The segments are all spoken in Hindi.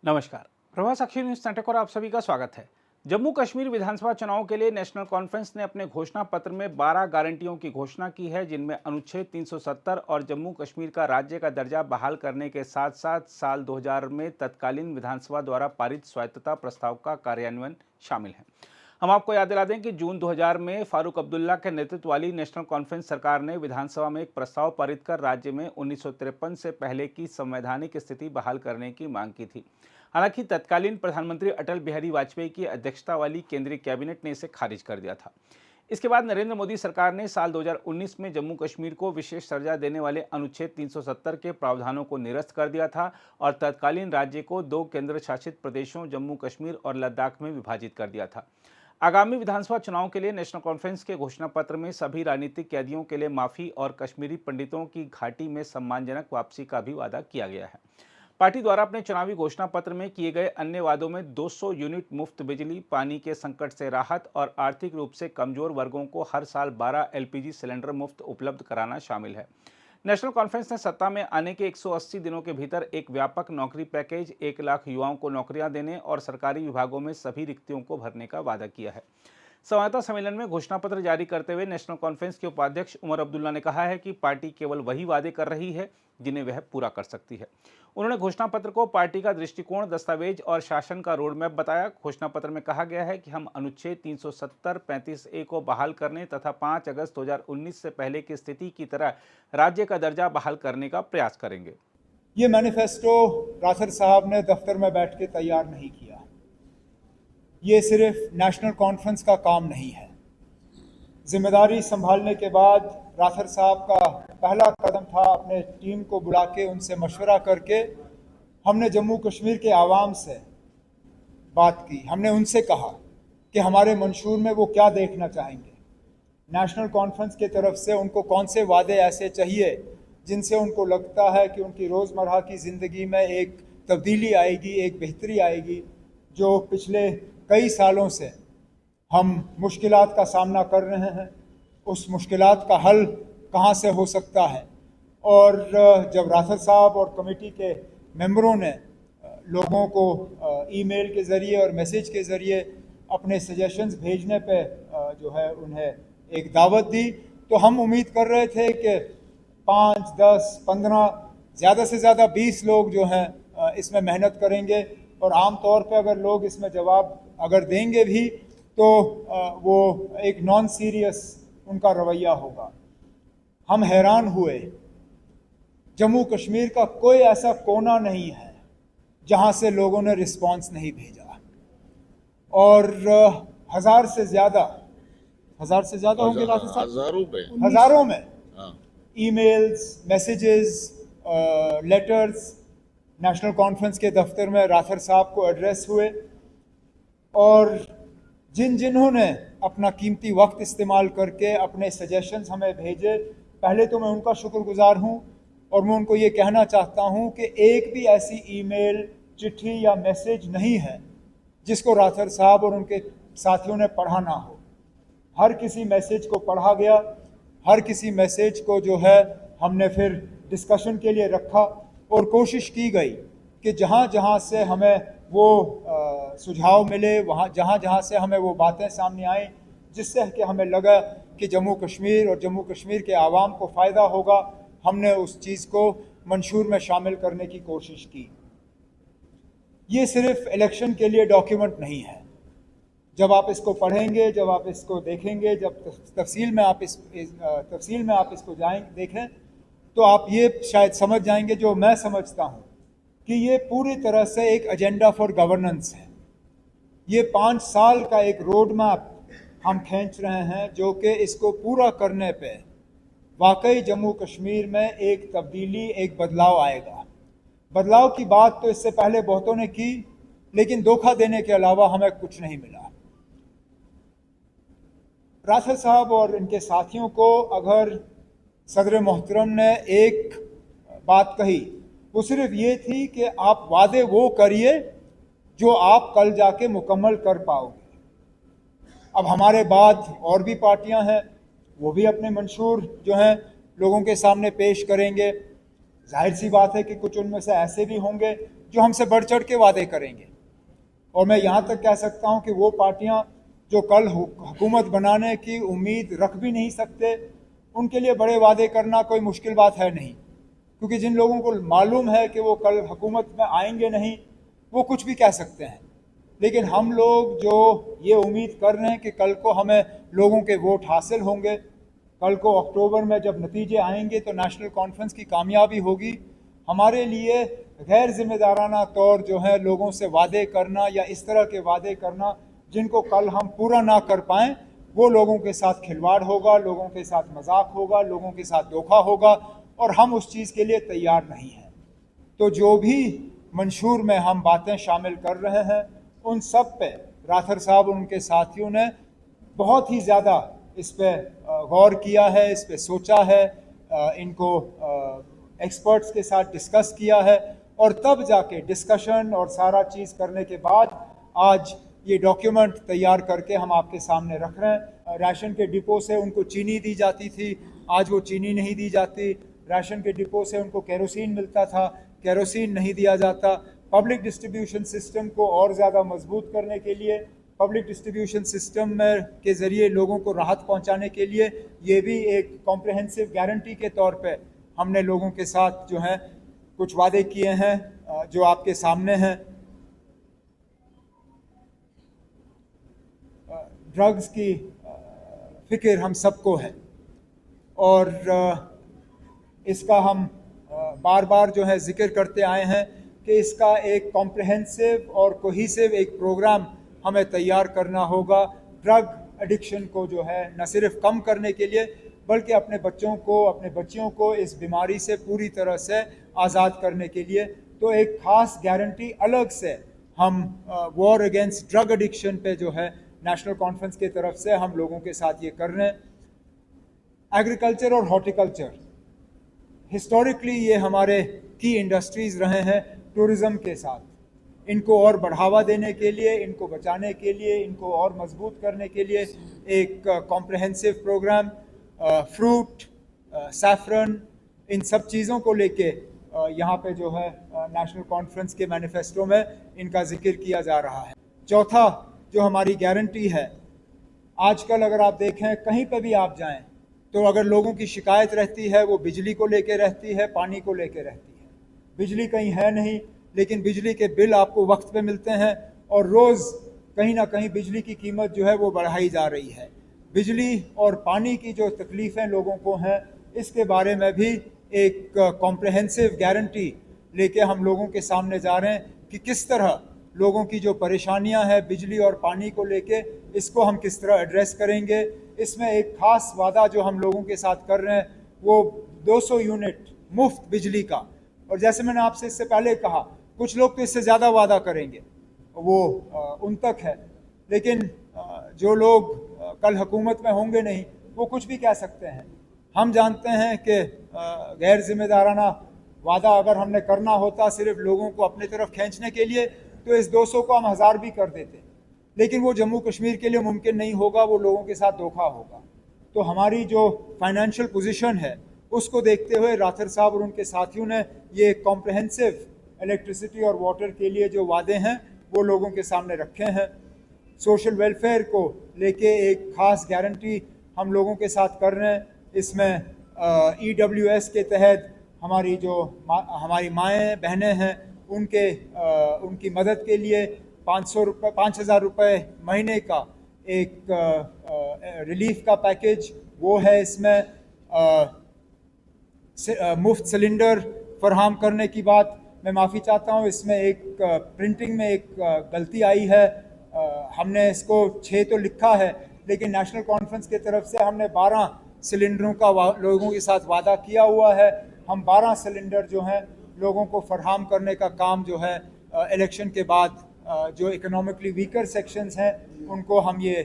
नमस्कार। प्रभास अक्षर न्यूज नेटवर्क और आप सभी का स्वागत है। जम्मू कश्मीर विधानसभा चुनाव के लिए नेशनल कॉन्फ्रेंस ने अपने घोषणा पत्र में 12 गारंटियों की घोषणा की है, जिनमें अनुच्छेद 370 और जम्मू कश्मीर का राज्य का दर्जा बहाल करने के साथ साथ साल 2000 में तत्कालीन विधानसभा द्वारा पारित स्वायत्तता प्रस्ताव का कार्यान्वयन शामिल है। हम आपको याद दिला दें कि जून 2000 में फारूक अब्दुल्ला के नेतृत्व वाली नेशनल कॉन्फ्रेंस सरकार ने विधानसभा में एक प्रस्ताव पारित कर राज्य में 1953 से पहले की संवैधानिक स्थिति बहाल करने की मांग की थी। हालांकि तत्कालीन प्रधानमंत्री अटल बिहारी वाजपेयी की अध्यक्षता वाली केंद्रीय कैबिनेट ने इसे खारिज कर दिया था। इसके बाद नरेंद्र मोदी सरकार ने साल 2019 में जम्मू कश्मीर को विशेष दर्जा देने वाले अनुच्छेद 370 के प्रावधानों को निरस्त कर दिया था और तत्कालीन राज्य को 2 केंद्र शासित प्रदेशों जम्मू कश्मीर और लद्दाख में विभाजित कर दिया था। आगामी विधानसभा चुनाव के लिए नेशनल कॉन्फ्रेंस के घोषणा पत्र में सभी राजनीतिक कैदियों के लिए माफी और कश्मीरी पंडितों की घाटी में सम्मानजनक वापसी का भी वादा किया गया है। पार्टी द्वारा अपने चुनावी घोषणा पत्र में किए गए अन्य वादों में 200 यूनिट मुफ्त बिजली, पानी के संकट से राहत और आर्थिक रूप से कमजोर वर्गों को हर साल 12 एलपीजी सिलेंडर मुफ्त उपलब्ध कराना शामिल है। नेशनल कॉन्फ्रेंस ने सत्ता में आने के 180 दिनों के भीतर एक व्यापक नौकरी पैकेज, 1 लाख युवाओं को नौकरियां देने और सरकारी विभागों में सभी रिक्तियों को भरने का वादा किया है। संवाददाता सम्मेलन में घोषणा पत्र जारी करते हुए नेशनल कॉन्फ्रेंस के उपाध्यक्ष उमर अब्दुल्ला ने कहा है कि पार्टी केवल वही वादे कर रही है जिन्हें वह पूरा कर सकती है। उन्होंने घोषणा पत्र को पार्टी का दृष्टिकोण, दस्तावेज और शासन का रोड मैप बताया। घोषणा पत्र में कहा गया है कि हम अनुच्छेद 370, 35A को बहाल करने तथा 5 अगस्त 2019 से पहले की स्थिति की तरह राज्य का दर्जा बहाल करने का प्रयास करेंगे। ये मैनिफेस्टो राथर साहब ने दफ्तर में बैठ के तैयार नहीं किया। ये सिर्फ नेशनल कॉन्फ्रेंस का काम नहीं है। जिम्मेदारी संभालने के बाद राथर साहब का पहला कदम था अपने टीम को बुला के उनसे मशवरा करके हमने जम्मू कश्मीर के आवाम से बात की। हमने उनसे कहा कि हमारे मंशूर में वो क्या देखना चाहेंगे, नेशनल कॉन्फ्रेंस की तरफ से उनको कौन से वादे ऐसे चाहिए जिनसे उनको लगता है कि उनकी रोज़मर्रा की ज़िंदगी में एक तब्दीली आएगी, एक बेहतरी आएगी। जो पिछले कई सालों से हम मुश्किलात का सामना कर रहे हैं, उस मुश्किलात का हल कहाँ से हो सकता है। और जब राथर साहब और कमेटी के मेंबरों ने लोगों को ईमेल के ज़रिए और मैसेज के ज़रिए अपने सजेशंस भेजने पे जो है उन्हें एक दावत दी, तो हम उम्मीद कर रहे थे कि 5, 10, 15, ज़्यादा से ज़्यादा 20 लोग जो हैं इसमें मेहनत करेंगे। और आम तौर पे अगर लोग इसमें जवाब अगर देंगे भी तो वो एक नॉन सीरियस उनका रवैया होगा। हम हैरान हुए, जम्मू कश्मीर का कोई ऐसा कोना नहीं है जहां से लोगों ने रिस्पांस नहीं भेजा। और हजार से ज्यादा होंगे, हजारों में emails, messages, letters national conference के दफ्तर में राथर साहब को एड्रेस हुए। और जिन्होंने अपना कीमती वक्त इस्तेमाल करके अपने सजेशंस हमें भेजे, पहले तो मैं उनका शुक्रगुजार हूं। और मैं उनको ये कहना चाहता हूं कि एक भी ऐसी ईमेल, चिट्ठी या मैसेज नहीं है जिसको राथर साहब और उनके साथियों ने पढ़ा ना हो। हर किसी मैसेज को पढ़ा गया, हर किसी मैसेज को जो है हमने फिर डिस्कशन के लिए रखा और कोशिश की गई कि जहाँ जहाँ से हमें वो सुझाव मिले, वहाँ जहाँ से हमें वो बातें सामने आए जिससे कि हमें लगा कि जम्मू कश्मीर और जम्मू कश्मीर के आवाम को फ़ायदा होगा, हमने उस चीज़ को मंशूर में शामिल करने की कोशिश की। ये सिर्फ इलेक्शन के लिए डॉक्यूमेंट नहीं है। जब आप इसको पढ़ेंगे, जब आप इसको देखेंगे, जब तफसील में आप इसको देखें तो आप ये शायद समझ जाएंगे, जो मैं समझता हूँ, कि ये पूरी तरह से एक एजेंडा फॉर गवर्नेंस है। ये 5 साल का एक रोड मैप हम खींच रहे हैं, जो कि इसको पूरा करने पे वाकई जम्मू कश्मीर में एक तब्दीली, एक बदलाव आएगा। बदलाव की बात तो इससे पहले बहुतों ने की, लेकिन धोखा देने के अलावा हमें कुछ नहीं मिला। राथर साहब और इनके साथियों को अगर सदर मोहतरम ने एक बात कही, वो सिर्फ ये थी कि आप वादे वो करिए जो आप कल जाके मुकम्मल कर पाओगे। अब हमारे बाद और भी पार्टियां हैं, वो भी अपने मंशूर जो हैं लोगों के सामने पेश करेंगे। जाहिर सी बात है कि कुछ उनमें से ऐसे भी होंगे जो हमसे बढ़ चढ़ के वादे करेंगे। और मैं यहाँ तक कह सकता हूँ कि वो पार्टियाँ जो कल हुकूमत बनाने की उम्मीद रख भी नहीं सकते, उनके लिए बड़े वादे करना कोई मुश्किल बात है नहीं, क्योंकि जिन लोगों को मालूम है कि वो कल हुकूमत में आएंगे नहीं, वो कुछ भी कह सकते हैं। लेकिन हम लोग जो ये उम्मीद कर रहे हैं कि कल को हमें लोगों के वोट हासिल होंगे, कल को अक्टूबर में जब नतीजे आएंगे तो नेशनल कॉन्फ्रेंस की कामयाबी होगी। हमारे लिए गैर जिम्मेदाराना तौर जो है लोगों से वादे करना या इस तरह के वादे करना जिनको कल हम पूरा ना कर पाएं, वो लोगों के साथ खिलवाड़ होगा, लोगों के साथ मजाक होगा, लोगों के साथ धोखा होगा, और हम उस चीज़ के लिए तैयार नहीं हैं। तो जो भी मंशूर में हम बातें शामिल कर रहे हैं, उन सब पे राथर साहब और उनके साथियों ने बहुत ही ज़्यादा इस पे गौर किया है, इस पे सोचा है, इनको एक्सपर्ट्स के साथ डिस्कस किया है, और तब जाके डिस्कशन और सारा चीज़ करने के बाद आज ये डॉक्यूमेंट तैयार करके हम आपके सामने रख रहे हैं। राशन के डिपो से उनको चीनी दी जाती थी, आज वो चीनी नहीं दी जाती। राशन के डिपो से उनको केरोसिन मिलता था, केरोसिन नहीं दिया जाता। पब्लिक डिस्ट्रीब्यूशन सिस्टम को और ज़्यादा मजबूत करने के लिए, पब्लिक डिस्ट्रीब्यूशन सिस्टम में के ज़रिए लोगों को राहत पहुंचाने के लिए, ये भी एक कॉम्प्रहेंसिव गारंटी के तौर पे हमने लोगों के साथ जो है कुछ वादे किए हैं, जो आपके सामने हैं। ड्रग्स की फिक्र हम सबको है, और इसका हम बार बार जो है जिक्र करते आए हैं कि इसका एक कॉम्प्रहेंसिव और कोहिसिव एक प्रोग्राम हमें तैयार करना होगा, ड्रग एडिक्शन को जो है न सिर्फ कम करने के लिए, बल्कि अपने बच्चों को, अपने बच्चियों को इस बीमारी से पूरी तरह से आज़ाद करने के लिए। तो एक ख़ास गारंटी अलग से हम वॉर अगेंस्ट ड्रग एडिक्शन पे जो है नेशनल कॉन्फ्रेंस की तरफ से हम लोगों के साथ ये कर रहे हैं। एग्रीकल्चर और हॉर्टिकल्चर हिस्टोरिकली ये हमारे की इंडस्ट्रीज़ रहे हैं टूरिज़्म के साथ। इनको और बढ़ावा देने के लिए, इनको बचाने के लिए, इनको और मजबूत करने के लिए एक कॉम्प्रहेंसिव प्रोग्राम, फ्रूट, सैफरन, इन सब चीज़ों को लेके यहाँ पे जो है नेशनल कॉन्फ्रेंस के मैनिफेस्टो में इनका जिक्र किया जा रहा है। चौथा जो हमारी गारंटी है, आजकल अगर आप देखें कहीं पे भी आप जाएं तो अगर लोगों की शिकायत रहती है, वो बिजली को लेके रहती है, पानी को लेके रहती है। बिजली कहीं है नहीं, लेकिन बिजली के बिल आपको वक्त पे मिलते हैं, और रोज़ कहीं ना कहीं बिजली की कीमत जो है वो बढ़ाई जा रही है। बिजली और पानी की जो तकलीफ़ें लोगों को हैं, इसके बारे में भी एक कॉम्प्रहेंसिव गारंटी लेके हम लोगों के सामने जा रहे हैं कि किस तरह लोगों की जो परेशानियां हैं बिजली और पानी को लेके, इसको हम किस तरह एड्रेस करेंगे। इसमें एक ख़ास वादा जो हम लोगों के साथ कर रहे हैं वो 200 यूनिट मुफ्त बिजली का, और जैसे मैंने आपसे इससे पहले कहा, कुछ लोग तो इससे ज़्यादा वादा करेंगे, वो उन तक है, लेकिन जो लोग कल हुकूमत में होंगे नहीं, वो कुछ भी कह सकते हैं। हम जानते हैं कि गैर जिम्मेदाराना वादा अगर हमने करना होता सिर्फ लोगों को अपने तरफ खींचने के लिए, तो इस 200 को हम 1000 भी कर देते, लेकिन वो जम्मू कश्मीर के लिए मुमकिन नहीं होगा, वो लोगों के साथ धोखा होगा। तो हमारी जो फाइनेंशियल पोजीशन है उसको देखते हुए राथर साहब और उनके साथियों ने ये कॉम्प्रहेंसिव इलेक्ट्रिसिटी और वाटर के लिए जो वादे हैं वो लोगों के सामने रखे हैं। सोशल वेलफेयर को लेके एक ख़ास गारंटी हम लोगों के साथ कर रहे हैं। इसमें EWS के तहत हमारी जो हमारी माएँ बहनें हैं उनकी मदद के लिए 5,000 रुपये महीने का एक रिलीफ का पैकेज वो है। इसमें मुफ्त सिलेंडर फराहम करने की बात मैं माफ़ी चाहता हूँ, इसमें एक प्रिंटिंग में एक गलती आई है। हमने इसको 6 तो लिखा है, लेकिन नेशनल कॉन्फ्रेंस की तरफ से हमने 12 सिलेंडरों का लोगों के साथ वादा किया हुआ है। हम 12 सिलेंडर जो हैं लोगों को फराहम करने का काम जो है इलेक्शन के बाद जो इकोनॉमिकली वीकर सेक्शंस हैं उनको हम ये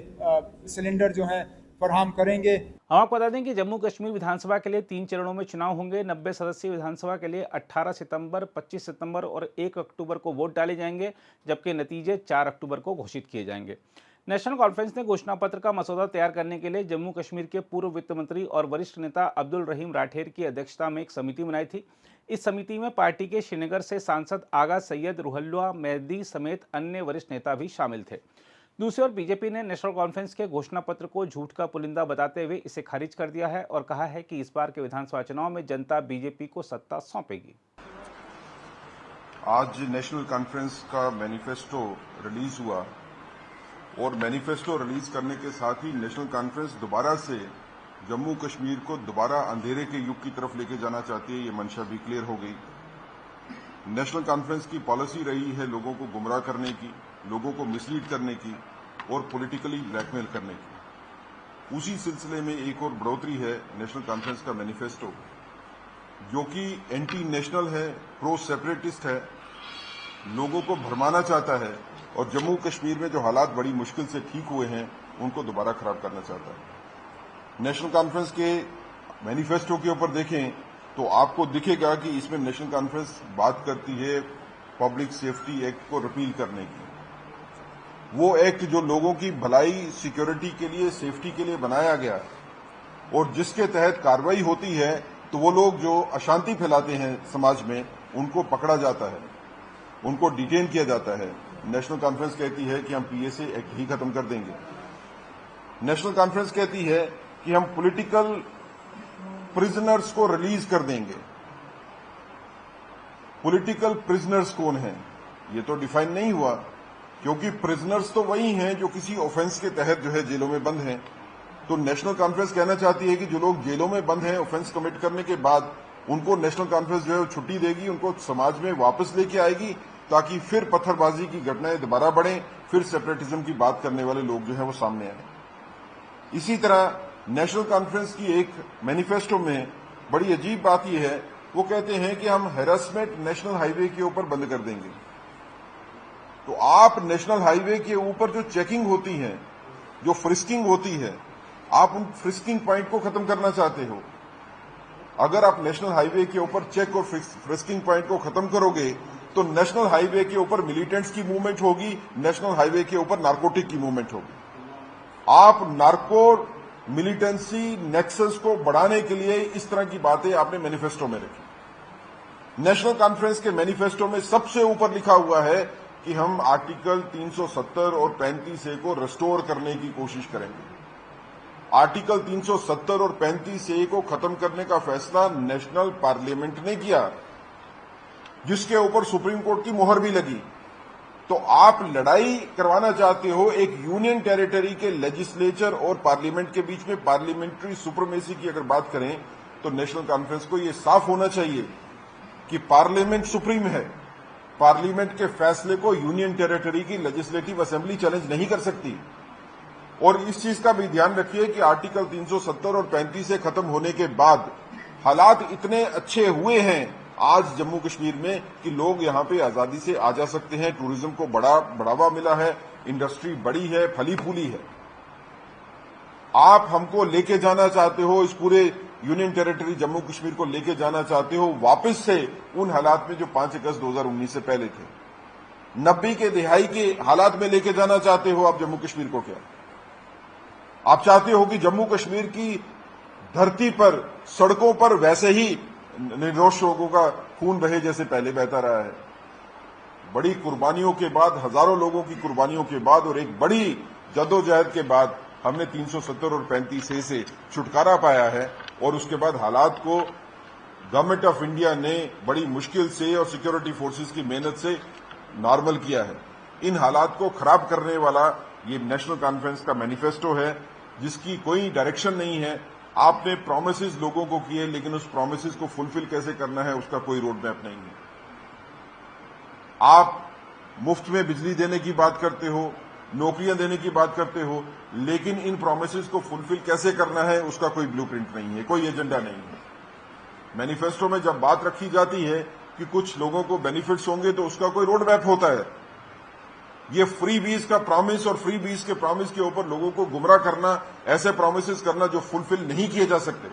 सिलेंडर जो हैं फराहम करेंगे। हम आपको बता दें कि जम्मू कश्मीर विधानसभा के लिए 3 चरणों में चुनाव होंगे। 90 सदस्यीय विधानसभा के लिए 18 सितंबर, 25 सितंबर और 1 अक्टूबर को वोट डाले जाएंगे, जबकि नतीजे 4 अक्टूबर को घोषित किए जाएंगे। नेशनल कॉन्फ्रेंस ने घोषणा पत्र का मसौदा तैयार करने के लिए जम्मू कश्मीर के पूर्व वित्त मंत्री और वरिष्ठ नेता अब्दुल रहीम राठेर की अध्यक्षता में एक समिति बनाई थी। इस समिति में पार्टी के श्रीनगर से सांसद आगा सैयद रुहल्ला मेहदी समेत अन्य वरिष्ठ नेता भी शामिल थे। दूसरी ओर बीजेपी ने नेशनल कॉन्फ्रेंस के घोषणा पत्र को झूठ का पुलिंदा बताते हुए इसे खारिज कर दिया है और कहा है कि इस बार के विधानसभा चुनाव में जनता बीजेपी को सत्ता सौंपेगी। आज नेशनल कॉन्फ्रेंस का मैनिफेस्टो रिलीज हुआ और मैनिफेस्टो रिलीज करने के साथ ही नेशनल कॉन्फ्रेंस दोबारा से जम्मू कश्मीर को दोबारा अंधेरे के युग की तरफ लेके जाना चाहती है। ये मंशा भी क्लियर हो गई। नेशनल कॉन्फ्रेंस की पॉलिसी रही है लोगों को गुमराह करने की, लोगों को मिसलीड करने की और पॉलिटिकली ब्लैकमेल करने की। उसी सिलसिले में एक और बढ़ोतरी है नेशनल कॉन्फ्रेंस का मैनिफेस्टो, जो कि एंटी नेशनल है, प्रो सेपरेटिस्ट है, लोगों को भरमाना चाहता है और जम्मू कश्मीर में जो हालात बड़ी मुश्किल से ठीक हुए हैं उनको दोबारा खराब करना चाहता है। नेशनल कॉन्फ्रेंस के मैनिफेस्टो के ऊपर देखें तो आपको दिखेगा कि इसमें नेशनल कॉन्फ्रेंस बात करती है पब्लिक सेफ्टी एक्ट को रिपील करने की। वो एक्ट जो लोगों की भलाई, सिक्योरिटी के लिए, सेफ्टी के लिए बनाया गया और जिसके तहत कार्रवाई होती है तो वो लोग जो अशांति फैलाते हैं समाज में उनको पकड़ा जाता है, उनको डिटेन किया जाता है। नेशनल कॉन्फ्रेंस कहती है कि हम पीएसए एक्ट ही खत्म कर देंगे। नेशनल कॉन्फ्रेंस कहती है कि हम पॉलिटिकल प्रिजनर्स को रिलीज कर देंगे। पॉलिटिकल प्रिजनर्स कौन हैं? ये तो डिफाइन नहीं हुआ, क्योंकि प्रिजनर्स तो वही हैं जो किसी ऑफेंस के तहत जो है जेलों में बंद हैं। तो नेशनल कॉन्फ्रेंस कहना चाहती है कि जो लोग जेलों में बंद हैं ऑफेंस कमिट करने के बाद, उनको नेशनल कॉन्फ्रेंस जो है छुट्टी देगी, उनको समाज में वापस लेके आएगी, ताकि फिर पत्थरबाजी की घटनाएं दोबारा बढ़ें, फिर सेपरेटिज्म की बात करने वाले लोग जो है वो सामने आए। इसी तरह नेशनल कॉन्फ्रेंस की एक मैनिफेस्टो में बड़ी अजीब बात यह है, वो कहते हैं कि हम हैरेसमेंट नेशनल हाईवे के ऊपर बंद कर देंगे। तो आप नेशनल हाईवे के ऊपर जो चेकिंग होती है, जो फ्रिस्किंग होती है, आप उन फ्रिस्किंग पॉइंट को खत्म करना चाहते हो। अगर आप नेशनल हाईवे के ऊपर चेक और फ्रिस्किंग पॉइंट को खत्म करोगे तो नेशनल हाईवे के ऊपर मिलिटेंट्स की मूवमेंट होगी, नेशनल हाईवे के ऊपर नारकोटिक की मूवमेंट होगी। आप नार्को मिलिटेंसी नेक्सस को बढ़ाने के लिए इस तरह की बातें आपने मैनिफेस्टो में रखी। नेशनल कॉन्फ्रेंस के मैनिफेस्टो में सबसे ऊपर लिखा हुआ है कि हम आर्टिकल 370 और 35A को रिस्टोर करने की कोशिश करेंगे। आर्टिकल 370 और 35A को खत्म करने का फैसला नेशनल पार्लियामेंट ने किया, जिसके ऊपर सुप्रीम कोर्ट की मोहर भी लगी। तो आप लड़ाई करवाना चाहते हो एक यूनियन टेरिटरी के लेजिस्लेचर और पार्लियामेंट के बीच में। पार्लियामेंट्री सुप्रीमेसी की अगर बात करें तो नेशनल कॉन्फ्रेंस को यह साफ होना चाहिए कि पार्लियामेंट सुप्रीम है। पार्लियामेंट के फैसले को यूनियन टेरिटरी की लेजिस्लेटिव असेंबली चैलेंज नहीं कर सकती। और इस चीज का भी ध्यान रखिए कि आर्टिकल 370 और 35 खत्म होने के बाद हालात इतने अच्छे हुए हैं आज जम्मू कश्मीर में कि लोग यहां पे आजादी से आ जा सकते हैं। टूरिज्म को बड़ा बढ़ावा मिला है, इंडस्ट्री बड़ी है, फली फूली है। आप हमको लेके जाना चाहते हो, इस पूरे यूनियन टेरिटरी जम्मू कश्मीर को लेके जाना चाहते हो वापस से उन हालात में जो 5 अगस्त 2019 से पहले थे। 90 के दिहाई के हालात में लेके जाना चाहते हो आप जम्मू कश्मीर को। क्या आप चाहते हो कि जम्मू कश्मीर की धरती पर, सड़कों पर वैसे ही निर्दोष लोगों का खून बहे जैसे पहले बहता रहा है? बड़ी कुर्बानियों के बाद, हजारों लोगों की कुर्बानियों के बाद और एक बड़ी जद्दोजहद के बाद हमने 370 और 35A से छुटकारा पाया है। और उसके बाद हालात को गवर्नमेंट ऑफ इंडिया ने बड़ी मुश्किल से और सिक्योरिटी फोर्सेस की मेहनत से नॉर्मल किया है। इन हालात को खराब करने वाला ये नेशनल कॉन्फ्रेंस का मैनिफेस्टो है, जिसकी कोई डायरेक्शन नहीं है। आपने प्रोमिसेस लोगों को किए, लेकिन उस प्रोमिसेस को फुलफिल कैसे करना है उसका कोई रोड मैप नहीं है। आप मुफ्त में बिजली देने की बात करते हो, नौकरियां देने की बात करते हो, लेकिन इन प्रोमिसेस को फुलफिल कैसे करना है उसका कोई ब्लूप्रिंट नहीं है, कोई एजेंडा नहीं है। मैनिफेस्टो में जब बात रखी जाती है कि कुछ लोगों को बेनिफिट्स होंगे तो उसका कोई रोड मैप होता है। ये फ्री बीज का प्रॉमिस और फ्री बीज के प्रॉमिस के ऊपर लोगों को गुमराह करना, ऐसे प्रॉमिसेस करना जो फुलफिल नहीं किए जा सकते,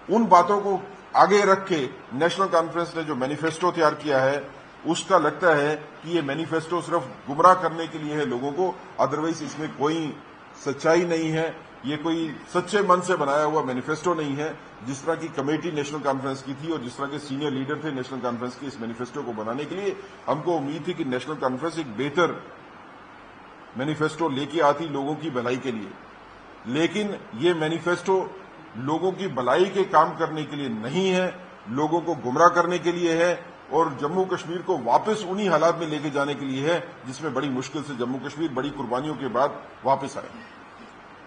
उन बातों को आगे रख के नेशनल कॉन्फ्रेंस ने जो मैनिफेस्टो तैयार किया है उसका लगता है कि ये मैनिफेस्टो सिर्फ गुमराह करने के लिए है लोगों को, अदरवाइज इसमें कोई सच्चाई नहीं है। ये कोई सच्चे मन से बनाया हुआ मैनिफेस्टो नहीं है। जिस तरह की कमेटी नेशनल कॉन्फ्रेंस की थी और जिस तरह के सीनियर लीडर थे नेशनल कॉन्फ्रेंस के इस मैनिफेस्टो को बनाने के लिए, हमको उम्मीद थी कि नेशनल कॉन्फ्रेंस एक बेहतर मैनिफेस्टो लेके आती लोगों की भलाई के लिए। लेकिन ये मैनिफेस्टो लोगों की भलाई के काम करने के लिए नहीं है, लोगों को गुमराह करने के लिए है और जम्मू कश्मीर को वापस उन्हीं हालात में लेके जाने के लिए है जिसमें बड़ी मुश्किल से जम्मू कश्मीर बड़ी कुर्बानियों के बाद वापस आए।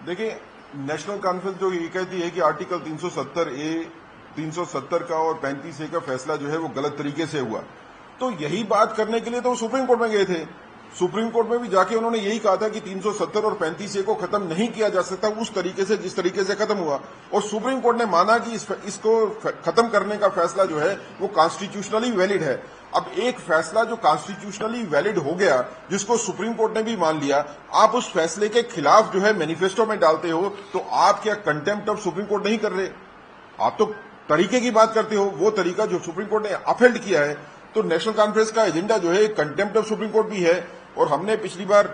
देखिए, नेशनल कॉन्फ्रेंस जो ये कहती है कि आर्टिकल 370 का और 35A का फैसला जो है वो गलत तरीके से हुआ, तो यही बात करने के लिए तो सुप्रीम कोर्ट में गए थे। सुप्रीम कोर्ट में भी जाके उन्होंने यही कहा था कि 370 और 35A को खत्म नहीं किया जा सकता उस तरीके से जिस तरीके से खत्म हुआ, और सुप्रीम कोर्ट ने माना कि इसको खत्म करने का फैसला जो है वो कॉन्स्टिट्यूशनली वैलिड है। अब एक फैसला जो कॉन्स्टिट्यूशनली वैलिड हो गया, जिसको सुप्रीम कोर्ट ने भी मान लिया, आप उस फैसले के खिलाफ जो है मैनिफेस्टो में डालते हो, तो आप क्या कंटेम्प्ट ऑफ सुप्रीम कोर्ट नहीं कर रहे? आप तो तरीके की बात करते हो, वो तरीका जो सुप्रीम कोर्ट ने अपहेल्ड किया है। तो नेशनल कॉन्फ्रेंस का एजेंडा जो है कंटेम्प्ट ऑफ सुप्रीम कोर्ट भी है। और हमने पिछली बार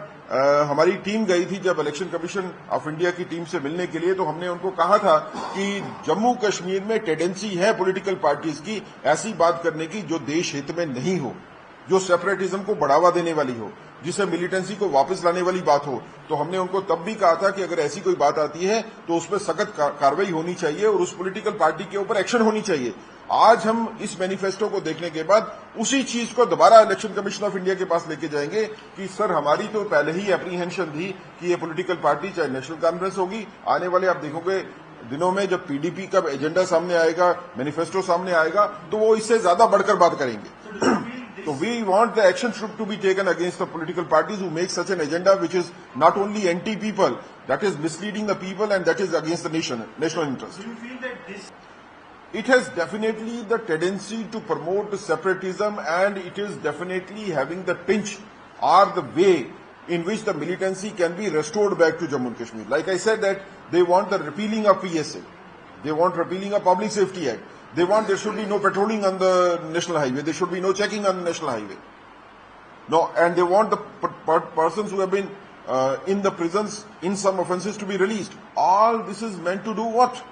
हमारी टीम गई थी जब इलेक्शन कमीशन ऑफ इंडिया की टीम से मिलने के लिए, तो हमने उनको कहा था कि जम्मू कश्मीर में टेंडेंसी है पॉलिटिकल पार्टीज की ऐसी बात करने की जो देश हित में नहीं हो, जो सेपरेटिज्म को बढ़ावा देने वाली हो, जिसे मिलिटेंसी को वापस लाने वाली बात हो। तो हमने उनको तब भी कहा था कि अगर ऐसी कोई बात आती है तो उस पर सख्त कार्रवाई होनी चाहिए और उस पॉलिटिकल पार्टी के ऊपर एक्शन होनी चाहिए। आज हम इस मैनिफेस्टो को देखने के बाद उसी चीज को दोबारा इलेक्शन कमीशन ऑफ इंडिया के पास लेके जाएंगे कि सर, हमारी तो पहले ही एप्रीहेंशन थी कि ये पॉलिटिकल पार्टी चाहे नेशनल कॉन्फ्रेंस होगी, आने वाले आप देखोगे दिनों में जब पीडीपी का एजेंडा सामने आएगा, मैनिफेस्टो सामने आएगा, तो वो इससे ज्यादा बढ़कर बात करेंगे। So we want the action to be taken against the political parties who make such an agenda which is not only anti-people, that is misleading the people and that is against the national interest. Do you feel that this? It has definitely the tendency to promote separatism and it is definitely having the pinch or the way in which the militancy can be restored back to Jammu and Kashmir. Like I said that they want the repealing of PSA. They want repealing of Public Safety Act. They want there should be no patrolling on the national highway. There should be no checking on the national highway. No, and they want the persons who have been in the prisons in some offences to be released. All this is meant to do what?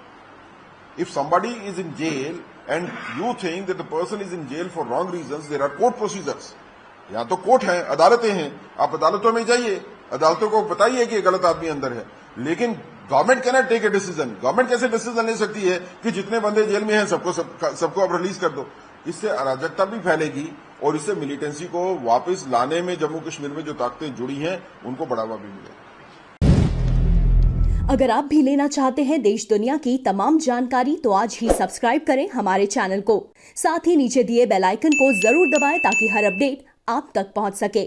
If somebody is in jail and you think that the person is in jail for wrong reasons, there are court procedures. यहाँ तो कोर्ट है, अदालतें हैं, आप अदालतों में जाइए, अदालतों को बताइए कि गलत आदमी अंदर है। लेकिन government can not take a decision. Government कैसे डिसीजन ले सकती है कि जितने बंदे जेल में हैं सबको अब रिलीज कर दो? इससे अराजकता भी फैलेगी और इससे मिलिटेंसी को वापस लाने में जम्मू कश्मीर में जो ताकतें जुड़ी हैं उनको बढ़ावा भी मिलेगा। अगर आप भी लेना चाहते हैं देश दुनिया की तमाम जानकारी तो आज ही सब्सक्राइब करें हमारे चैनल को। साथ ही नीचे दिए बेल आइकन को जरूर दबाएं ताकि हर अपडेट आप तक पहुंच सके।